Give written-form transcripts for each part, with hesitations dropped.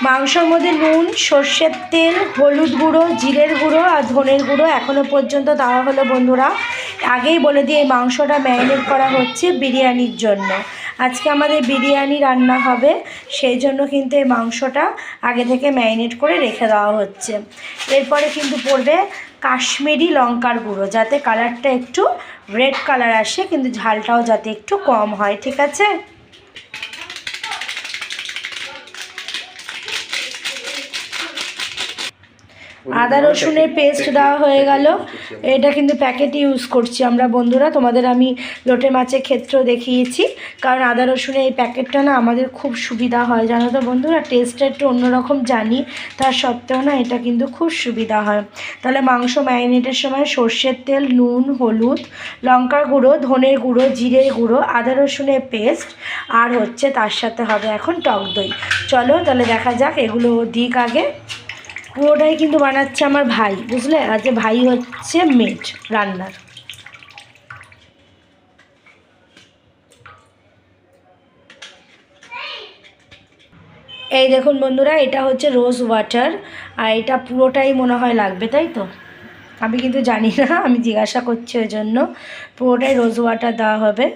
মাংসর মধ্যে নুন, সর্ষের তেল, হলুদ গুঁড়ো, জিরের গুঁড়ো আর ধনের গুঁড়ো এখনও পর্যন্ত দেওয়া হলো বন্ধুরা। আগেই বলে দিয়ে এই মাংসটা ম্যারিনেট করা হচ্ছে বিরিয়ানির জন্য। আজকে আমাদের বিরিয়ানি রান্না হবে, সেই জন্য কিন্তু এই মাংসটা আগে থেকে ম্যারিনেট করে রেখে দেওয়া হচ্ছে। এরপরে কিন্তু পড়বে কাশ্মীরি লঙ্কার গুঁড়ো, যাতে কালারটা একটু রেড কালার আসে, কিন্তু ঝালটাও যাতে একটু কম হয়, ঠিক আছে। আদা রসুনের পেস্ট দেওয়া হয়ে গেল। এটা কিন্তু প্যাকেট ইউজ করছি আমরা বন্ধুরা, তোমাদের আমি লোটে মাছের ক্ষেত্রেও দেখিয়েছি। কারণ আদা রসুনের এই প্যাকেটটা না আমাদের খুব সুবিধা হয়, জানো তো বন্ধুরা। টেস্টটা একটু অন্যরকম জানি, তার সত্ত্বেও না এটা কিন্তু খুব সুবিধা হয়। তাহলে মাংস ম্যারিনেটের সময় সর্ষের তেল, নুন, হলুদ, লঙ্কার গুঁড়ো, ধনের গুঁড়ো, জিরের গুঁড়ো, আদা রসুনের পেস্ট, আর হচ্ছে তার সাথে হবে এখন টক দই। চলো তাহলে দেখা যাক এগুলো দিক আগে। পুরোটাই কিন্তু বানাচ্ছে আমার ভাই, বুঝলে। আজ ভাই হচ্ছে মেট রান্নার। এই দেখুন বন্ধুরা, এটা হচ্ছে রোজ ওয়াটার, আর এটা পুরোটাই মনে হয় লাগবে, তাই তো। আমি কিন্তু জানি না, আমি জিজ্ঞাসা করছি ওই জন্য। পুরোটাই রোজ ওয়াটার দেওয়া হবে।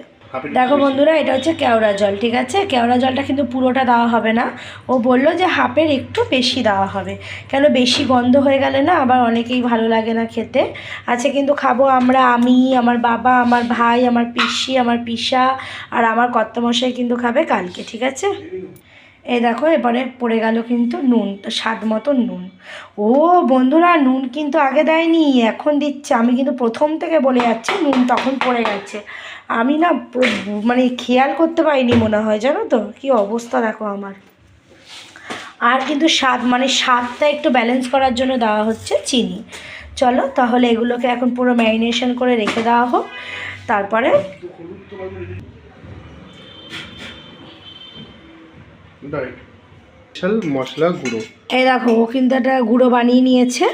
দেখো বন্ধুরা, এটা হচ্ছে কেওড়া জল, ঠিক আছে। কেওড়া জলটা কিন্তু পুরোটা দেওয়া হবে না, ও বললো যে হাফের একটু বেশি দেওয়া হবে, কেন বেশি গন্ধ হয়ে গেলে না আবার অনেকেই ভালো লাগে না খেতে। আচ্ছা, কিন্তু খাবো আমরা, আমি, আমার বাবা, আমার ভাই, আমার পিসি, আমার পিসা আর আমার কর্তামশাই কিন্তু খাবে কালকে, ঠিক আছে। এই দেখো এবারে পড়ে গেল কিন্তু নুন, স্বাদ মতো নুন। ও বন্ধুরা, নুন কিন্তু আগে দেয়নি, এখন দিচ্ছে। আমি কিন্তু প্রথম থেকে বলে যাচ্ছি নুন তখন পড়ে গেছে। আমি না মানে খেয়াল করতে পারিনি মনে হয়, জানো তো। কি অবস্থা দেখো আমার। আর কিন্তু স্বাদ, মানে স্বাদটা একটু ব্যালেন্স করার জন্য দেওয়া হচ্ছে চিনি। চলো তাহলে এগুলোকে এখন পুরো ম্যারিনেশন করে রেখে দেওয়া হোক, তারপরে মশলা গুঁড়ো। এই দেখো ও কিন্তু একটা গুঁড়ো বানিয়ে নিয়েছে,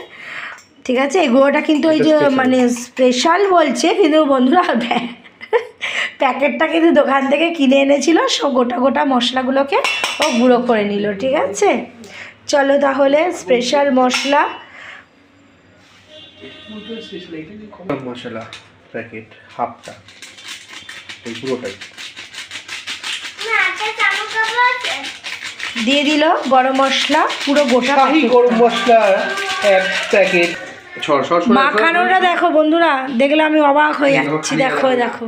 ঠিক আছে। এই গুঁড়োটা কিন্তু ওই যে মানে স্পেশাল বলছে, কিন্তু বন্ধুরা প্যাকেটটা কিন্তু দোকান থেকে কিনে এনেছিল, সব গোটা গোটা মশলাগুলোকে ও গুঁড়ো করে নিল, ঠিক আছে। চলো তাহলে স্পেশাল মশলা, মশলা প্যাকেট হাফটা, এই পুরোটাই দিয়ে দিল। গরম মশলা পুরো গোটা, গরম মশলা এক প্যাকেট। মাখানোটা দেখো বন্ধুরা, দেখলে আমি অবাক হয়ে যাচ্ছি। দেখো দেখো